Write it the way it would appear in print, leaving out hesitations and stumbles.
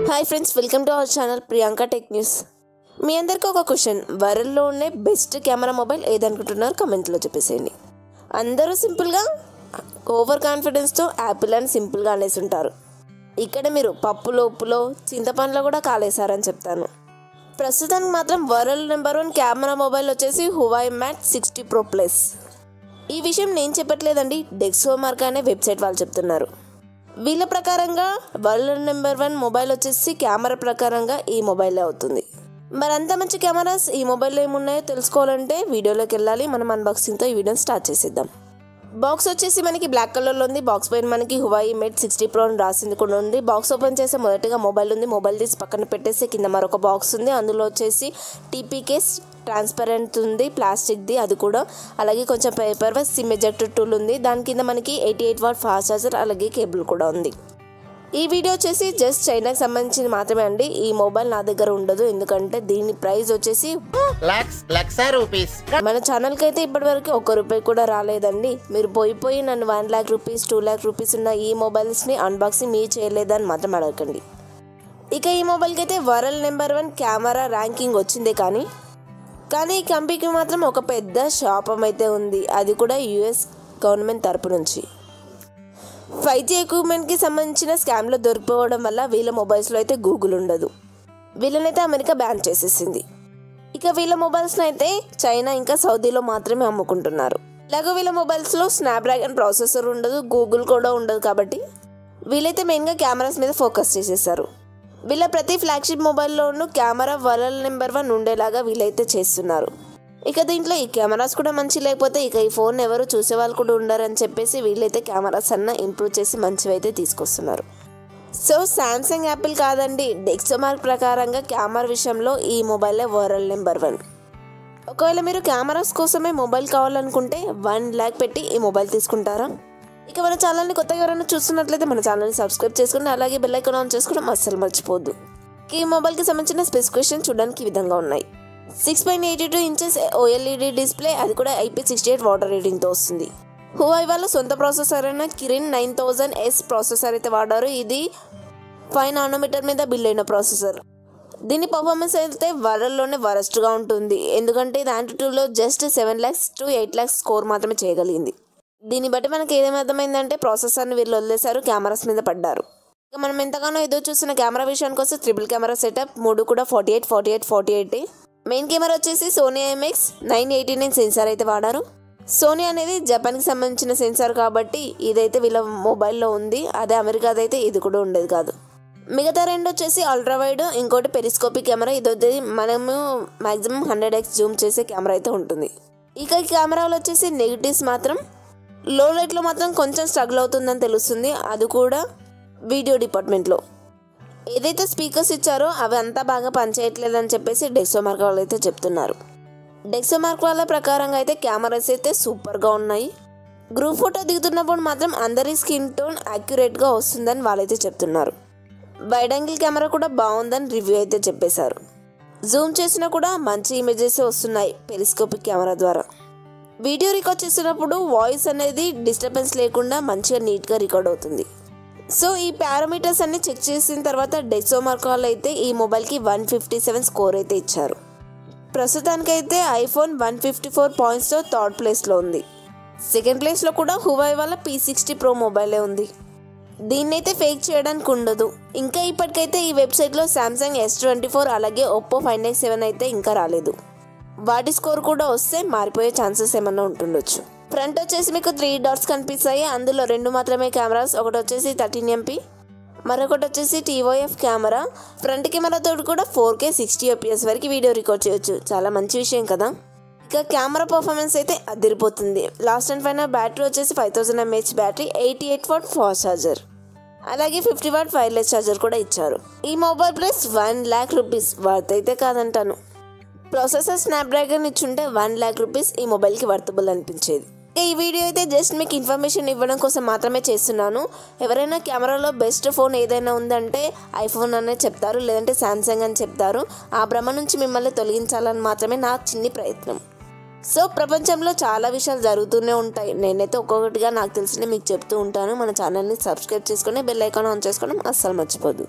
Hi friends, welcome to our channel Priyanka tech news. మీ అందరికీ ఒక క్వశ్చన్, వరల్డ్లోనే బెస్ట్ కెమెరా మొబైల్ ఏదనుకుంటున్నారు కమెంట్లో చెప్పేసేయండి. అందరూ సింపుల్గా ఓవర్ కాన్ఫిడెన్స్తో యాపిల్ అని సింపుల్గా అనేసి ఉంటారు. ఇక్కడ మీరు పప్పులో ఉప్పులో చింతపండులో కూడా కాలేశారని చెప్తాను. ప్రస్తుతానికి మాత్రం వరల్డ్ నెంబర్ 1 కెమెరా మొబైల్ వచ్చేసి హువాయి మ్యాట్ 60 Pro Plus. ఈ విషయం నేను చెప్పట్లేదండి, డెక్సోమార్క్ అనే వెబ్సైట్ వాళ్ళు చెప్తున్నారు. వీళ్ళ ప్రకారంగా వరల్డ్ నెంబర్ 1 మొబైల్ వచ్చేసి కెమెరా ప్రకారంగా ఈ మొబైలే అవుతుంది. మరి అంత మంచి కెమెరాస్ ఈ మొబైల్లో ఏమున్నాయో తెలుసుకోవాలంటే వీడియోలోకి వెళ్ళాలి. మనం అన్బాక్సింగ్తో ఈ వీడియోని స్టార్ట్ చేసేద్దాం. బాక్స్ వచ్చేసి మనకి బ్లాక్ కలర్లో ఉంది. బాక్స్ పైన మనకి హువాయి మ్యాట్ 60 Pro అని రాసింది కూడా ఉంది. బాక్స్ ఓపెన్ చేస్తే మొదటిగా మొబైల్ ఉంది. మొబైల్ తీసి పక్కన పెట్టేసి కింద మరొక బాక్స్ ఉంది. అందులో వచ్చేసి టీపీ కేస్ ట్రాన్స్పరెంట్ ఉంది, ప్లాస్టిక్ది అది కూడా. అలాగే కొంచెం paper work, SIM ejector tool ఉంది. దాని కింద మనకి 88W ఫాస్ట్ ఛార్జర్ అలాగే కేబుల్ కూడా ఉంది. ఈ వీడియో వచ్చేసి జస్ట్ చైనాకి సంబంధించింది మాత్రమే అండి. ఈ మొబైల్ నా దగ్గర ఉండదు, ఎందుకంటే దీని ప్రైస్ వచ్చేసి రూపీస్. మన ఛానల్కి అయితే ఇప్పటి వరకు ₹1 కూడా రాలేదండి. మీరు పోయి నన్ను 1 lakh రూపీస్ 2 lakh రూపీస్ ఉన్న ఈ మొబైల్స్ని అన్బాక్సింగ్ మీరు చేయలేదని మాత్రం అడగండి. ఇక ఈ మొబైల్కి అయితే వరల్డ్ నెంబర్ 1 కెమెరా ర్యాంకింగ్ వచ్చిందే కానీ ఈ కంపెనీకి మాత్రం ఒక పెద్ద శాపం అయితే ఉంది. అది కూడా US గవర్నమెంట్ తరపు నుంచి 5G ఎక్విప్మెంట్కి సంబంధించిన స్కామ్లో దొరికిపోవడం వల్ల వీళ్ళ మొబైల్స్లో అయితే గూగుల్ ఉండదు. వీళ్ళనైతే అమెరికా బ్యాన్ చేసేసింది. ఇక వీళ్ళ మొబైల్స్ని అయితే చైనా ఇంకా సౌదీలో మాత్రమే అమ్ముకుంటున్నారు. ఇలాగో వీళ్ళ మొబైల్స్లో స్నాప్డ్రాగన్ ప్రాసెసర్ ఉండదు, గూగుల్ కూడా ఉండదు. కాబట్టి వీళ్ళైతే మెయిన్గా కెమెరాస్ మీద ఫోకస్ చేసేసారు. వీళ్ళ ప్రతి ఫ్లాగ్షిప్ మొబైల్లోనూ కెమెరా వరల్డ్ నెంబర్ 1 ఉండేలాగా వీళ్ళైతే చేస్తున్నారు. ఇక దీంట్లో ఈ కెమెరాస్ కూడా మంచి లేకపోతే ఇక ఈ ఫోన్ ఎవరు చూసేవాళ్ళు కూడా ఉండరని చెప్పేసి వీళ్ళైతే కెమెరాస్ అన్న ఇంప్రూవ్ చేసి మంచివి అయితే తీసుకొస్తున్నారు. సో సామ్సంగ్, యాపిల్ కాదండి, డెక్సోమార్క్ ప్రకారంగా కెమెరా విషయంలో ఈ మొబైలే వరల్డ్ నెంబర్ 1. ఒకవేళ మీరు కెమెరాస్ కోసమే మొబైల్ కావాలనుకుంటే 1 lakh పెట్టి ఈ మొబైల్ తీసుకుంటారా? ఇక మన ఛానల్ని కొత్తగా ఎవరైనా చూస్తున్నట్లయితే మన ఛానల్ని సబ్స్క్రైబ్ చేసుకుని అలాగే బెల్ ఐకాన్ ఆన్ చేసుకోవడం అస్సలు మర్చిపోద్దు. ఈ మొబైల్కి సంబంధించిన స్పెసిఫికేషన్ చూడడానికి ఈ విధంగా ఉన్నాయి. 6.82 inches OLED డిస్ప్లే, అది కూడా IP68 వాటర్ రేటింగ్తో వస్తుంది. హువాయి వాళ్ళ సొంత ప్రాసెసర్ అయిన కిరిన్ 9000S ప్రాసెసర్ అయితే వాడారు. ఇది 5 nanometer మీద బిల్డ్ అయిన ప్రాసెసర్. దీని పర్ఫార్మెన్స్ అయితే వరల్డ్లోనే వరస్ట్గా ఉంటుంది, ఎందుకంటే ఇది Antutuలో just 7 lakhs to 8 lakhs score మాత్రమే చేయగలిగింది. దీన్ని బట్టి మనకి ఏదేమి అర్థమైందంటే ప్రాసెసర్ని వీళ్ళు వదిలేశారు, కెమెరాస్ మీద పడ్డారు. ఇక మనం ఎంతగానో ఎదురు చూస్తున్న కెమెరా విషయానికి వస్తే ట్రిపుల్ కెమెరా సెటప్, 3 కూడా 48. మెయిన్ కెమెరా వచ్చేసి సోనీ IMX 989 సెన్సార్ అయితే వాడారు. సోనీ అనేది జపాన్కి సంబంధించిన సెన్సార్ కాబట్టి ఇదైతే వీళ్ళ మొబైల్లో ఉంది. అదే అమెరికాదైతే ఇది కూడా ఉండేది కాదు. మిగతా రెండు వచ్చేసి అల్ట్రా వైడ్, ఇంకోటి పెరిస్కోపిక్ కెమెరా. ఇది మనము మ్యాక్సిమం 100x జూమ్ చేసే కెమెరా అయితే ఉంటుంది. ఇక ఈ కెమెరాలు వచ్చేసి నెగిటివ్స్ మాత్రం లో లైట్లో మాత్రం కొంచెం స్ట్రగుల్ అవుతుందని తెలుస్తుంది, అది కూడా వీడియో డిపార్ట్మెంట్లో. ఏదైతే స్పీకర్స్ ఇచ్చారో అవి అంతా బాగా పనిచేయట్లేదని చెప్పేసి డెక్సోమార్క్ వాళ్ళు అయితే చెప్తున్నారు. డెక్సోమార్క్ వాళ్ళ ప్రకారంగా అయితే కెమెరాస్ అయితే సూపర్గా ఉన్నాయి. గ్రూప్ ఫోటో దిగుతున్నప్పుడు మాత్రం అందరి స్కిన్ టోన్ యాక్యురేట్గా వస్తుందని వాళ్ళైతే చెప్తున్నారు. వైడ్ యాంగిల్ కెమెరా కూడా బాగుందని రివ్యూ అయితే చెప్పేశారు. జూమ్ చేసినా కూడా మంచి ఇమేజెస్ వస్తున్నాయి పెరిస్కోపిక్ కెమెరా ద్వారా. వీడియో రికార్డ్ చేసినప్పుడు వాయిస్ అనేది డిస్టర్బెన్స్ లేకుండా మంచిగా నీట్గా రికార్డ్ అవుతుంది. సో ఈ పారామీటర్స్ అన్ని చెక్ చేసిన తర్వాత డెక్సోమార్క్ వాళ్ళు అయితే ఈ మొబైల్కి 157 స్కోర్ అయితే ఇచ్చారు. ప్రస్తుతానికైతే ఐఫోన్ 154 పాయింట్స్తో థర్డ్ ప్లేస్లో ఉంది. సెకండ్ ప్లేస్లో కూడా హువాయి వాళ్ళ P60 Pro మొబైలే ఉంది. దీన్నైతే ఫేక్ చేయడానికి ఉండదు. ఇంకా ఇప్పటికైతే ఈ వెబ్సైట్లో సామ్సంగ్ S24 అలాగే ఒప్పో Find X7 అయితే ఇంకా రాలేదు. వాటి స్కోర్ కూడా వస్తే మారిపోయే ఛాన్సెస్ ఏమన్నా ఉంటుండొచ్చు. ఫ్రంట్ వచ్చేసి మీకు 3 dots కనిపిస్తాయి. అందులో 2 మాత్రమే కెమెరాస్. ఒకటి వచ్చేసి 13MP, మరొకటి వచ్చేసి TOF కెమెరా. ఫ్రంట్ కెమెరాతో కూడా 4K 60fps వరకు వీడియో రికార్డ్ చేయొచ్చు. చాలా మంచి విషయం కదా. ఇక కెమెరా పర్ఫార్మెన్స్ అయితే అదిరిపోతుంది. లాస్ట్ అండ్ ఫైనల్ బ్యాటరీ వచ్చేసి 5000 mAh battery, 88W fast charger అలాగే 50W వైర్లెస్ ఛార్జర్ కూడా ఇచ్చారు. ఈ mobile price 1 lakh rupees worth అయితే కాదంటాను. ప్రాసెసర్ స్నాప్డ్రాగన్ ఇచ్చుంటే 1 lakh రూపీస్ ఈ మొబైల్కి వర్తబుల్ అనిపించేది. ఈ వీడియో అయితే జస్ట్ మీకు ఇన్ఫర్మేషన్ ఇవ్వడం కోసం మాత్రమే చేస్తున్నాను. ఎవరైనా కెమెరాలో బెస్ట్ ఫోన్ ఏదైనా ఉందంటే ఐఫోన్ అనే చెప్తారు, లేదంటే శాంసంగ్ అని చెప్తారు. ఆ భ్రమ నుంచి మిమ్మల్ని తొలగించాలని మాత్రమే నా చిన్ని ప్రయత్నం. సో ప్రపంచంలో చాలా విషయాలు జరుగుతూనే ఉంటాయి. నేనైతే ఒక్కొక్కటిగా నాకు తెలిసిన మీకు చెప్తూ ఉంటాను. మన ఛానల్ని సబ్స్క్రైబ్ చేసుకొని బెల్ ఐకాన్ ఆన్ చేసుకోవడం అస్సలు మర్చిపోదు.